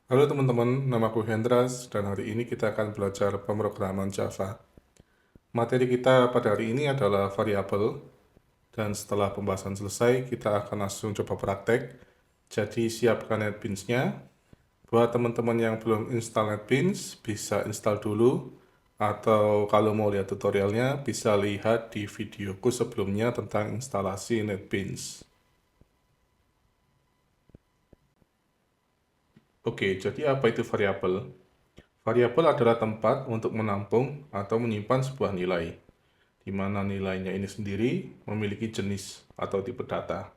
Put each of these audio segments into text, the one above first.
Halo teman-teman, namaku Hendras dan hari ini kita akan belajar pemrograman Java. Materi kita pada hari ini adalah variabel dan setelah pembahasan selesai kita akan langsung coba praktek. Jadi siapkan NetBeans-nya. Buat teman-teman yang belum install NetBeans bisa install dulu atau kalau mau lihat tutorialnya bisa lihat di videoku sebelumnya tentang instalasi NetBeans. Oke, jadi apa itu variabel? Variabel adalah tempat untuk menampung atau menyimpan sebuah nilai, di mana nilainya ini sendiri memiliki jenis atau tipe data.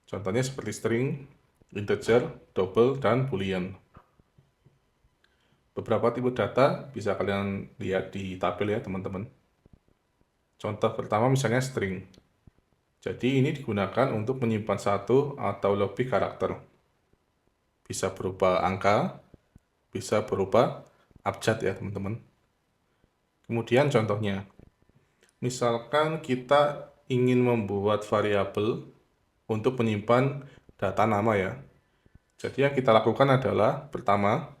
Contohnya seperti string, integer, double, dan boolean. Beberapa tipe data bisa kalian lihat di tabel ya teman-teman. Contoh pertama misalnya string. Jadi ini digunakan untuk menyimpan satu atau lebih karakter. Bisa berupa angka, bisa berupa abjad ya teman-teman. Kemudian contohnya, misalkan kita ingin membuat variabel untuk menyimpan data nama ya. Jadi yang kita lakukan adalah pertama,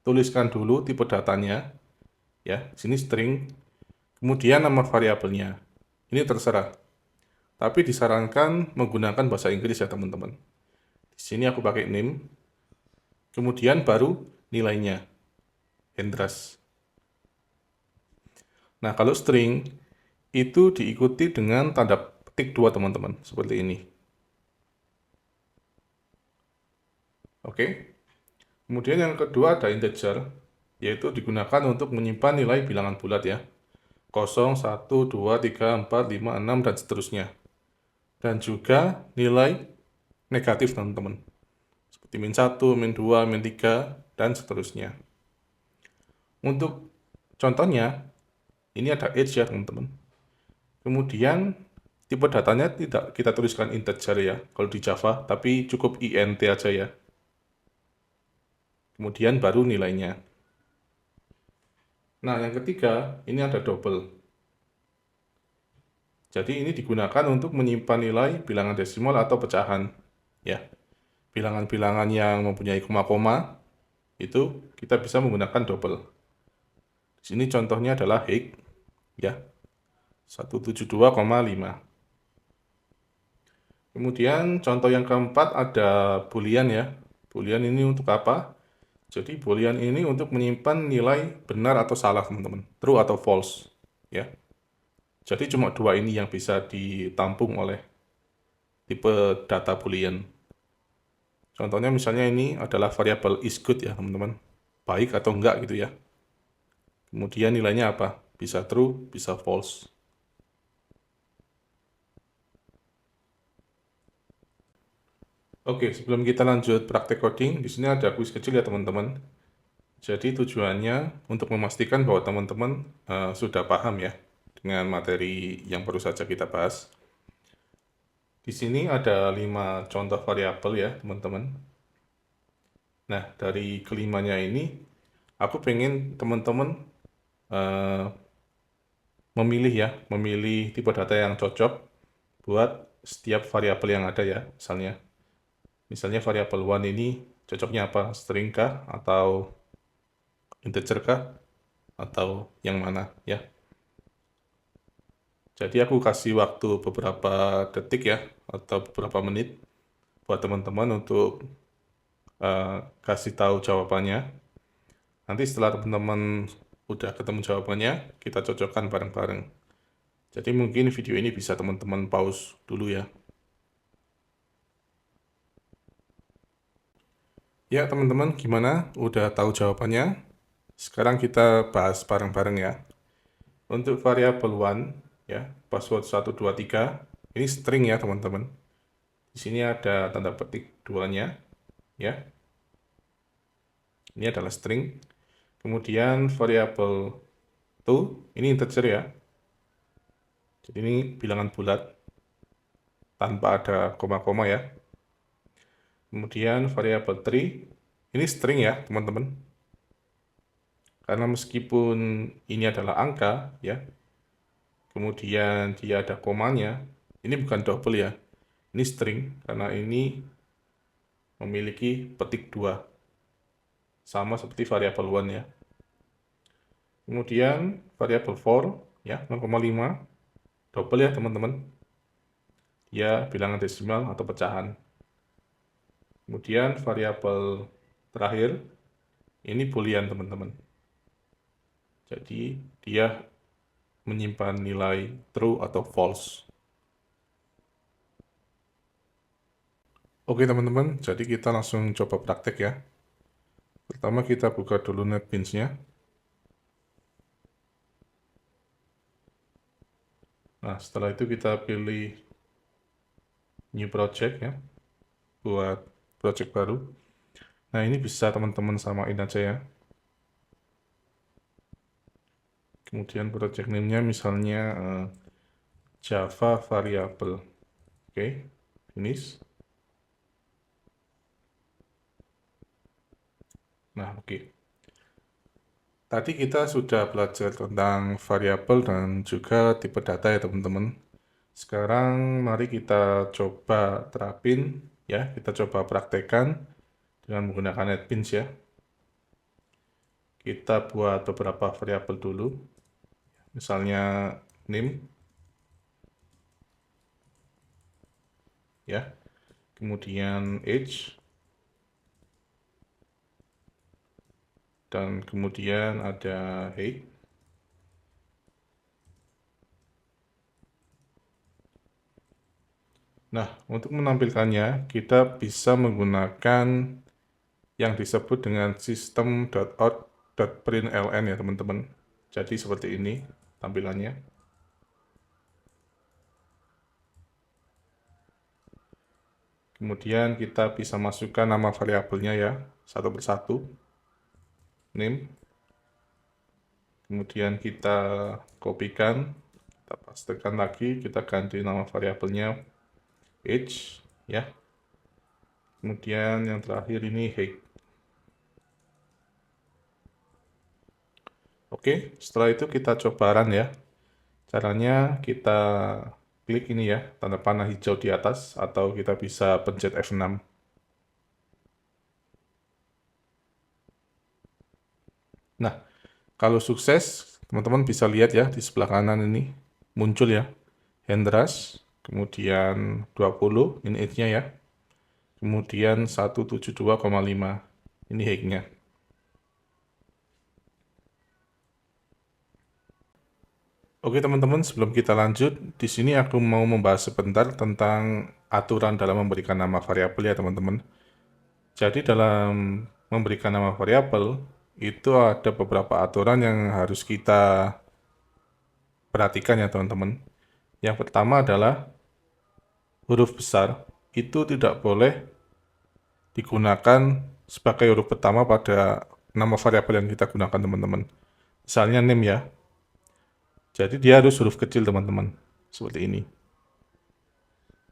tuliskan dulu tipe datanya ya, sini string, kemudian nama variabelnya. Ini terserah. Tapi disarankan menggunakan bahasa Inggris ya teman-teman. Di sini aku pakai name, kemudian baru nilainya, Hendras. Nah, kalau string itu diikuti dengan tanda petik 2 teman-teman, seperti ini. Oke. Kemudian yang kedua ada integer, yaitu digunakan untuk menyimpan nilai bilangan bulat ya. 0, 1, 2, 3, 4, 5, 6, dan seterusnya. Dan juga nilai negatif teman-teman. Seperti min 1, min 2, min 3, dan seterusnya. Untuk contohnya, ini ada age ya teman-teman. Kemudian tipe datanya tidak kita tuliskan integer ya, kalau di Java, tapi cukup int aja ya. Kemudian baru nilainya. Nah, yang ketiga, ini ada double. Jadi ini digunakan untuk menyimpan nilai bilangan desimal atau pecahan. Ya, bilangan-bilangan yang mempunyai koma-koma itu kita bisa menggunakan double. Di sini contohnya adalah Hex ya. 172,5. Kemudian contoh yang keempat ada boolean ya. Boolean ini untuk apa? Jadi boolean ini untuk menyimpan nilai benar atau salah, teman-teman. True atau false ya. Jadi cuma dua ini yang bisa ditampung oleh tipe data boolean. Contohnya misalnya ini adalah variabel is good ya teman-teman. Baik atau enggak gitu ya. Kemudian nilainya apa? Bisa true, bisa false. Oke, sebelum kita lanjut praktek coding, di sini ada kuis kecil ya teman-teman. Jadi tujuannya untuk memastikan bahwa teman-teman sudah paham ya dengan materi yang baru saja kita bahas. Di sini ada 5 contoh variabel ya teman-teman. Nah, dari kelimanya ini, aku pengen teman-teman memilih tipe data yang cocok buat setiap variabel yang ada ya. Misalnya variabel one ini cocoknya apa? String kah? Atau integer kah? Atau yang mana ya? Jadi aku kasih waktu beberapa detik ya, atau beberapa menit buat teman-teman untuk kasih tahu jawabannya. Nanti setelah teman-teman udah ketemu jawabannya, kita cocokkan bareng-bareng. Jadi mungkin video ini bisa teman-teman pause dulu ya. Ya teman-teman, gimana? Udah tahu jawabannya? Sekarang kita bahas bareng-bareng ya. Untuk variabel one, ya, password 123, ini string ya teman-teman. Di sini ada tanda petik duanya, ya. Ini adalah string. Kemudian variabel two, ini integer ya. Jadi ini bilangan bulat tanpa ada koma-koma ya. Kemudian variabel 3, ini string ya teman-teman. Karena meskipun ini adalah angka ya, kemudian dia ada komanya, ini bukan double ya. Ini string karena ini memiliki petik 2. sama seperti variabel 1 ya. Kemudian variabel 4 ya 0,5 double ya teman-teman. Dia bilangan desimal atau pecahan. Kemudian variabel terakhir ini boolean teman-teman. Jadi dia menyimpan nilai true atau false. Oke teman-teman, jadi kita langsung coba praktek ya. Pertama kita buka dulu NetBeans-nya. Nah, setelah itu kita pilih New Project ya, buat project baru. Nah, ini bisa teman-teman samain aja ya. Kemudian project name-nya misalnya Java Variable. Oke, finish. Nah, oke. Tadi kita sudah belajar tentang variabel dan juga tipe data ya teman-teman. Sekarang mari kita coba terapin ya, kita coba praktekkan dengan menggunakan NetBeans ya. Kita buat beberapa variabel dulu. Misalnya name ya. Kemudian age dan kemudian ada height. Nah, untuk menampilkannya, kita bisa menggunakan yang disebut dengan system.out.println ya teman-teman. Jadi seperti ini tampilannya. Kemudian kita bisa masukkan nama variabelnya ya, satu persatu. Name. Kemudian kita kopikan, kita pastekan lagi, kita ganti nama variabelnya age ya. Kemudian yang terakhir ini height. Oke, setelah itu kita coba run ya. Caranya kita klik ini ya, tanda panah hijau di atas, atau kita bisa pencet F6. Nah, kalau sukses, teman-teman bisa lihat ya, di sebelah kanan ini muncul ya, Hendras, kemudian 20, ini age-nya ya, kemudian 172,5, ini height-nya. Oke teman-teman, sebelum kita lanjut, di sini aku mau membahas sebentar tentang aturan dalam memberikan nama variabel ya teman-teman. Jadi dalam memberikan nama variabel, itu ada beberapa aturan yang harus kita perhatikan ya teman-teman. Yang pertama adalah huruf besar itu tidak boleh digunakan sebagai huruf pertama pada nama variabel yang kita gunakan teman-teman. Misalnya name ya. Jadi dia harus huruf kecil teman-teman. Seperti ini.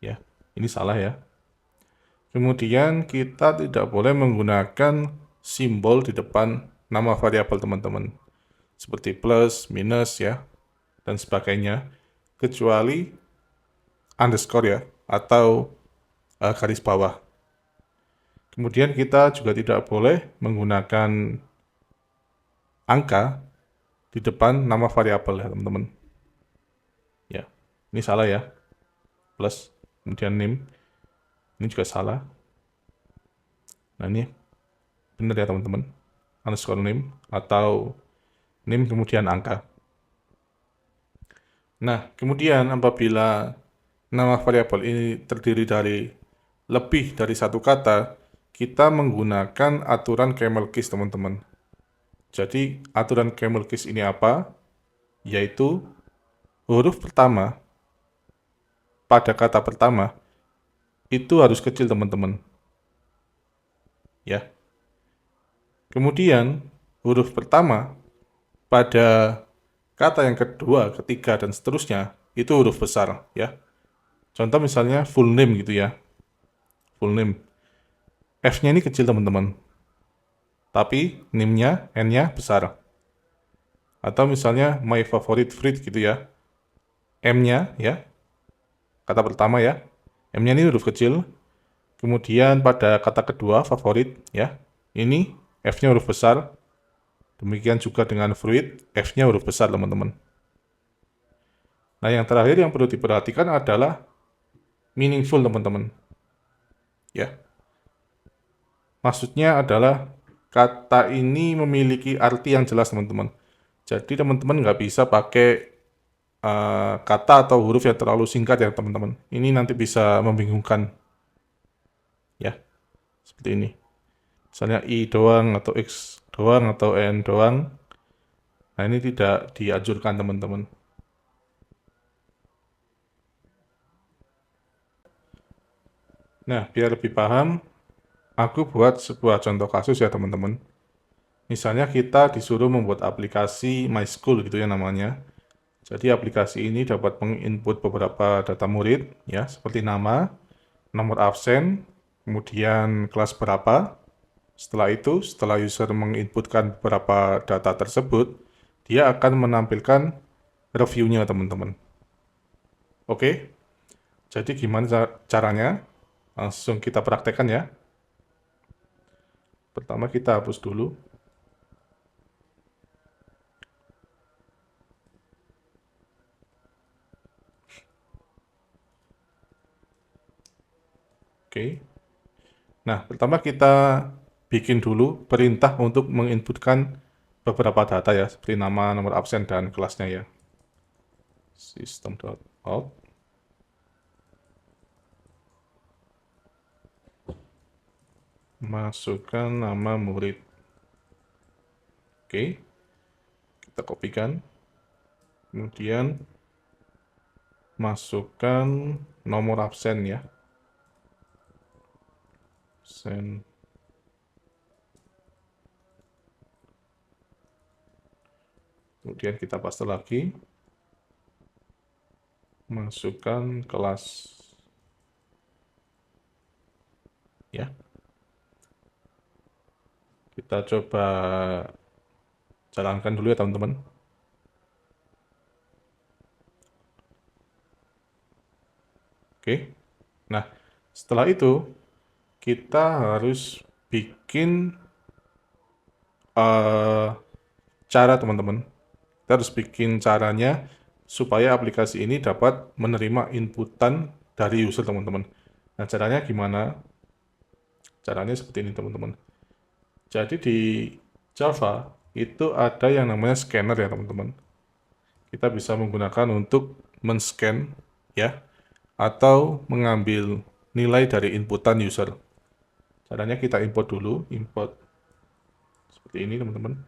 Ya, ini salah ya. Kemudian kita tidak boleh menggunakan simbol di depan nama variabel teman-teman. Seperti plus, minus ya, dan sebagainya. Kecuali underscore ya, atau garis bawah. Kemudian kita juga tidak boleh menggunakan angka di depan nama variabel ya teman-teman. Ya, ini salah ya. Plus, kemudian name. Ini juga salah. Nah ini benar ya teman-teman. Underscore name atau name kemudian angka. Nah, kemudian apabila nama variabel ini terdiri dari lebih dari satu kata, kita menggunakan aturan camel case teman-teman. Jadi aturan camel case ini apa? Yaitu huruf pertama pada kata pertama itu harus kecil teman-teman. Ya. Kemudian huruf pertama pada kata yang kedua, ketiga dan seterusnya itu huruf besar ya. Contoh misalnya full name gitu ya. Full name. F-nya ini kecil teman-teman. Tapi name-nya, N-nya besar. Atau misalnya my favorite fruit gitu ya. M-nya ya. Kata pertama ya. M-nya ini huruf kecil. Kemudian pada kata kedua favorit ya. Ini F-nya huruf besar. Demikian juga dengan fruit, F-nya huruf besar, teman-teman. Nah, yang terakhir yang perlu diperhatikan adalah meaningful, teman-teman. Ya. Maksudnya adalah kata ini memiliki arti yang jelas, teman-teman. Jadi, teman-teman nggak bisa pakai kata atau huruf yang terlalu singkat ya, teman-teman. Ini nanti bisa membingungkan. Ya, seperti ini. Misalnya I doang, atau X doang, atau N doang. Nah, ini tidak dianjurkan, teman-teman. Nah, biar lebih paham, aku buat sebuah contoh kasus ya, teman-teman. Misalnya kita disuruh membuat aplikasi My School gitu ya namanya. Jadi aplikasi ini dapat menginput beberapa data murid ya, seperti nama, nomor absen, kemudian kelas berapa. Setelah itu, setelah user menginputkan beberapa data tersebut, dia akan menampilkan reviewnya, teman-teman. Oke, jadi gimana caranya? Langsung kita praktekkan ya. Pertama kita hapus dulu. Oke. Nah, pertama kita bikin dulu perintah untuk menginputkan beberapa data ya, seperti nama, nomor absen, dan kelasnya ya. System.out. Masukkan nama murid. Oke. Kita kopikan. Kemudian masukkan nomor absen ya. Absen. Kemudian kita paste lagi. Masukkan kelas. Ya. Kita coba jalankan dulu ya, teman-teman. Oke. Nah, setelah itu kita harus bikin cara, teman-teman. Kita harus bikin caranya supaya aplikasi ini dapat menerima inputan dari user, teman-teman. Nah, caranya gimana? Caranya seperti ini, teman-teman. Jadi di Java itu ada yang namanya scanner ya, teman-teman. Kita bisa menggunakan untuk men-scan ya, atau mengambil nilai dari inputan user. Caranya kita import dulu, import seperti ini, teman-teman.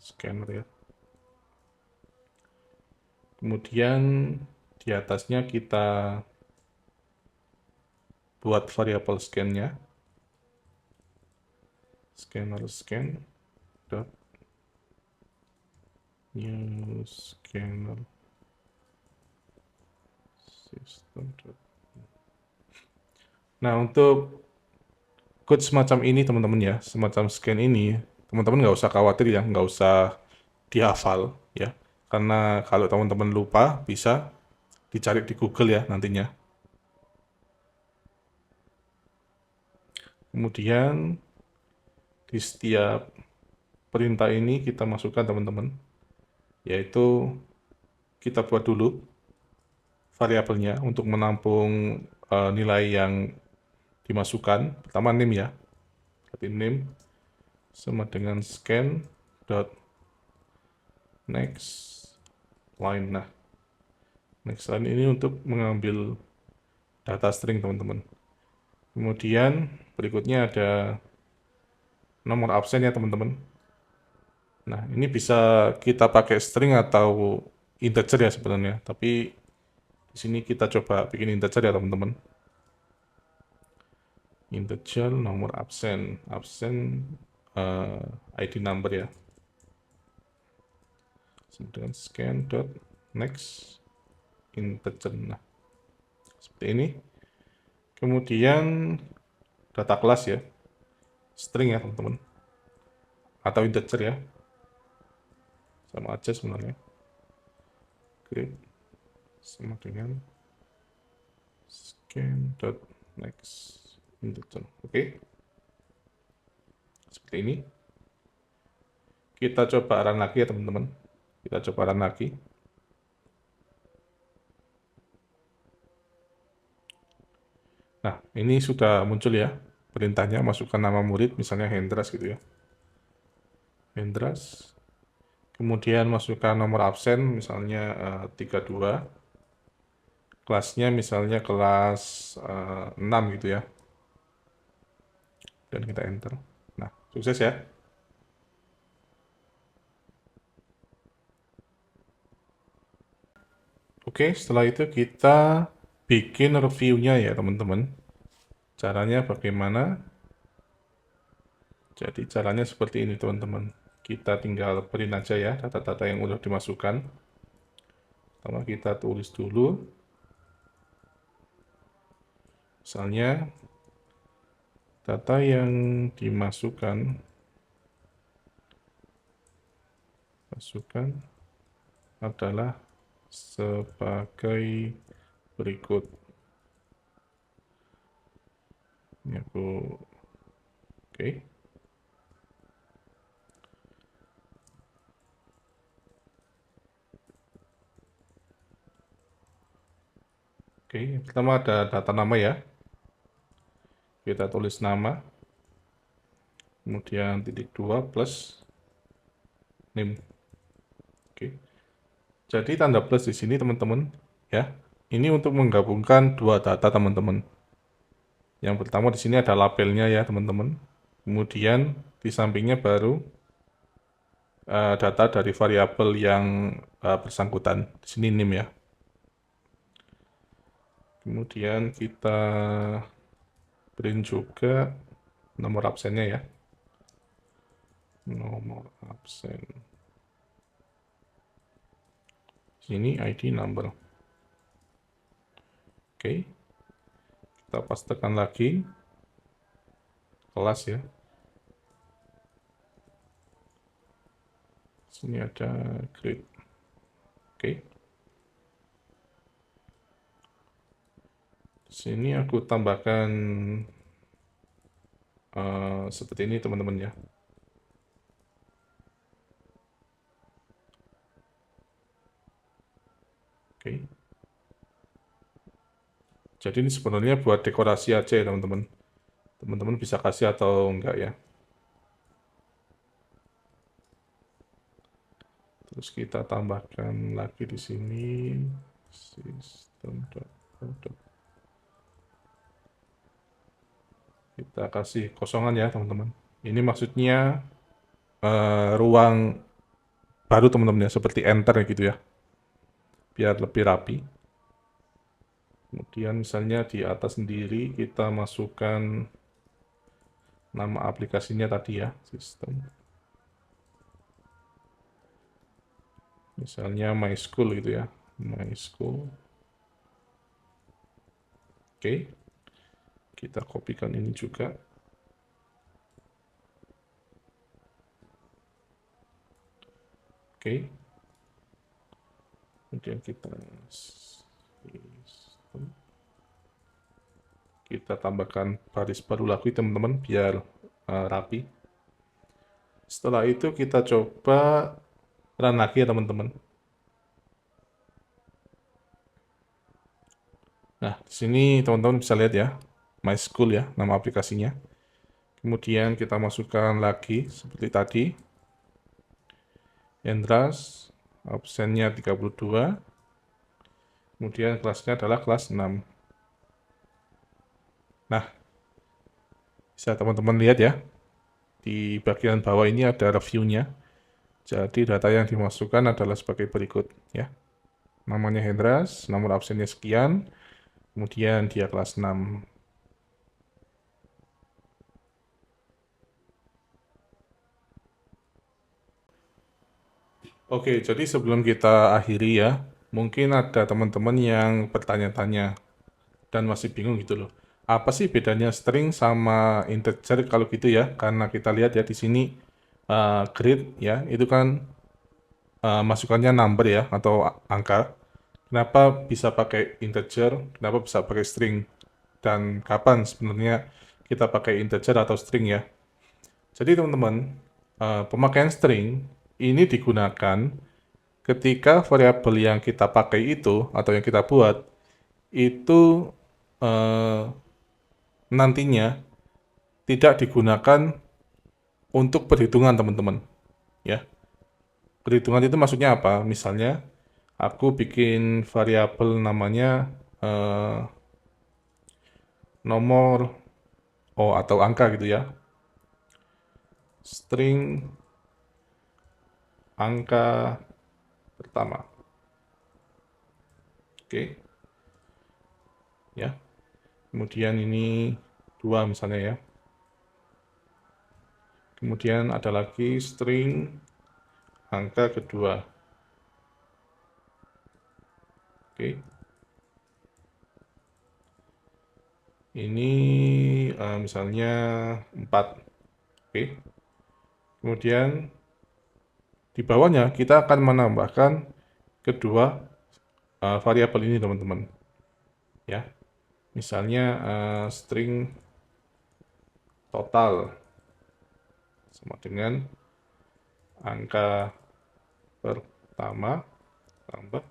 Scanner ya. Kemudian di atasnya kita buat variabel scan-nya. Scanner scan dot new scanner system. Nah, untuk code semacam ini, teman-teman ya, semacam scan ini, teman-teman nggak usah khawatir ya, nggak usah dihafal ya. Karena kalau teman-teman lupa, bisa dicari di Google ya nantinya. Kemudian di setiap perintah ini kita masukkan, teman-teman, yaitu kita buat dulu variabelnya untuk menampung nilai yang dimasukkan. Pertama name ya, berarti name sama dengan scan dot next line. Nah, next line ini untuk mengambil data string, teman-teman. Kemudian berikutnya ada nomor absen ya, teman-teman. Nah, ini bisa kita pakai string atau integer ya sebenarnya, tapi di sini kita coba bikin integer ya, teman-teman. Integer nomor absen, ID number ya. Kemudian scan dot next integer. Nah, seperti ini. Kemudian data kelas ya, string ya, teman-teman, atau integer ya, sama aja sebenarnya. Oke, sama dengan Next integer. Oke. Seperti ini. Kita coba run lagi ya teman-teman. Kita coba run lagi. Nah, ini sudah muncul ya perintahnya, masukkan nama murid, misalnya Hendras gitu ya. Hendras. Kemudian masukkan nomor absen, misalnya 32. Kelasnya misalnya kelas 6 gitu ya. Dan kita enter. Nah, sukses ya. Oke, setelah itu kita bikin reviewnya ya teman-teman. Caranya bagaimana? Jadi caranya seperti ini teman-teman. Kita tinggal print aja ya data-data yang udah dimasukkan. Pertama kita tulis dulu. Misalnya data yang dimasukkan adalah sebagai berikut. Ini aku oke. Oke, pertama ada data nama ya. Kita tulis nama. Kemudian titik 2 plus name. Oke. Jadi tanda plus di sini teman-teman ya. Ini untuk menggabungkan dua data teman-teman. Yang pertama di sini ada labelnya ya teman-teman. Kemudian di sampingnya baru data dari variabel yang bersangkutan. Di sini name ya. Kemudian kita print juga nomor absennya ya. Nomor absen. Sini ID number. Oke. Kita pastekan lagi kelas ya. Sini ada grade. Oke. Sini aku tambahkan seperti ini teman-teman ya. Oke. Jadi ini sebenarnya buat dekorasi aja ya teman-teman. Teman-teman bisa kasih atau enggak ya. Terus kita tambahkan lagi di sini sistem. Kita kasih kosongan ya teman-teman. Ini maksudnya ruang baru teman-teman ya, seperti enter gitu ya. Biar lebih rapi. Kemudian misalnya di atas sendiri kita masukkan nama aplikasinya tadi ya, sistem. Misalnya My School gitu ya, My School. Oke. Kita kopikan ini juga. Oke. Kemudian kita tambahkan baris baru lagi teman-teman biar rapi. Setelah itu kita coba run lagi ya teman-teman. Nah, di sini teman-teman bisa lihat ya, My School ya, nama aplikasinya. Kemudian kita masukkan lagi seperti tadi. Hendras, absennya 32. Kemudian kelasnya adalah kelas 6. Nah, bisa teman-teman lihat ya, di bagian bawah ini ada reviewnya. Jadi data yang dimasukkan adalah sebagai berikut ya. Namanya Hendras, nomor absennya sekian, kemudian dia kelas 6. Oke, jadi sebelum kita akhiri ya, mungkin ada teman-teman yang bertanya-tanya dan masih bingung gitu loh. Apa sih bedanya string sama integer kalau gitu ya? Karena kita lihat ya di sini grade ya, itu kan masukannya number ya atau angka. Kenapa bisa pakai integer? Kenapa bisa pakai string? dan kapan sebenarnya kita pakai integer atau string ya. Jadi teman-teman, pemakaian string ini digunakan ketika variabel yang kita pakai itu atau yang kita buat itu nantinya tidak digunakan untuk perhitungan teman-teman ya. Perhitungan itu maksudnya apa? Misalnya aku bikin variabel namanya nomor atau angka gitu ya. String angka pertama. Oke. Ya. Kemudian ini 2 misalnya ya. Kemudian ada lagi string angka kedua. Oke. Ini misalnya 4. Oke. Kemudian di bawahnya kita akan menambahkan kedua variabel ini teman-teman. Ya. Misalnya string total sama dengan angka pertama tambah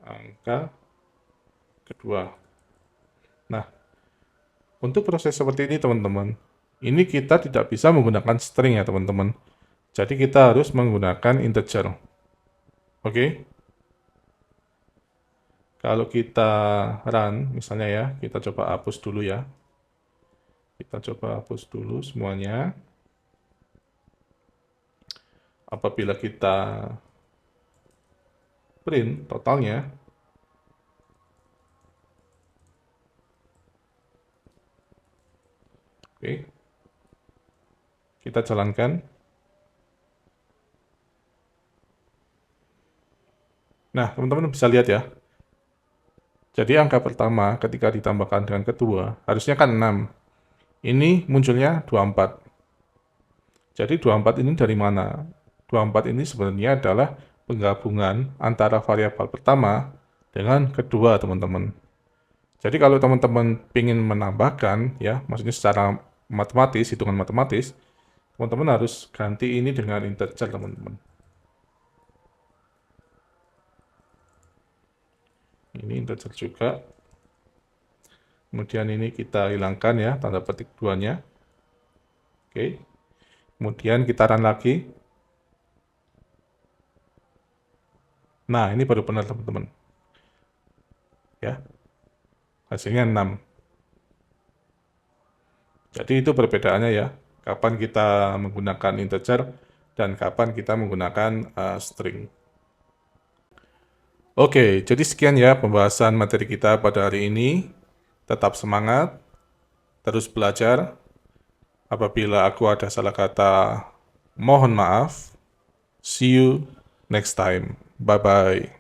angka kedua. Nah, untuk proses seperti ini teman-teman, ini kita tidak bisa menggunakan string ya teman-teman. Jadi kita harus menggunakan integer. Oke? Kalau kita run, misalnya ya, kita coba hapus dulu ya. Kita coba hapus dulu semuanya. Apabila kita print totalnya, oke, kita jalankan. Nah, teman-teman bisa lihat ya. Jadi angka pertama ketika ditambahkan dengan kedua, harusnya kan 6. Ini munculnya 24. Jadi 24 ini dari mana? 24 ini sebenarnya adalah penggabungan antara variabel pertama dengan kedua, teman-teman. Jadi kalau teman-teman ingin menambahkan, ya, maksudnya secara matematis, hitungan matematis, teman-teman harus ganti ini dengan integer, teman-teman. Ini integer juga. Kemudian ini kita hilangkan ya, tanda petik 2-nya. Oke. Kemudian kita run lagi. Nah, ini baru benar, teman-teman. Ya. Hasilnya 6. Jadi itu perbedaannya ya, kapan kita menggunakan integer dan kapan kita menggunakan string. Oke, jadi sekian ya pembahasan materi kita pada hari ini. Tetap semangat, terus belajar. Apabila aku ada salah kata, mohon maaf. See you next time. Bye-bye.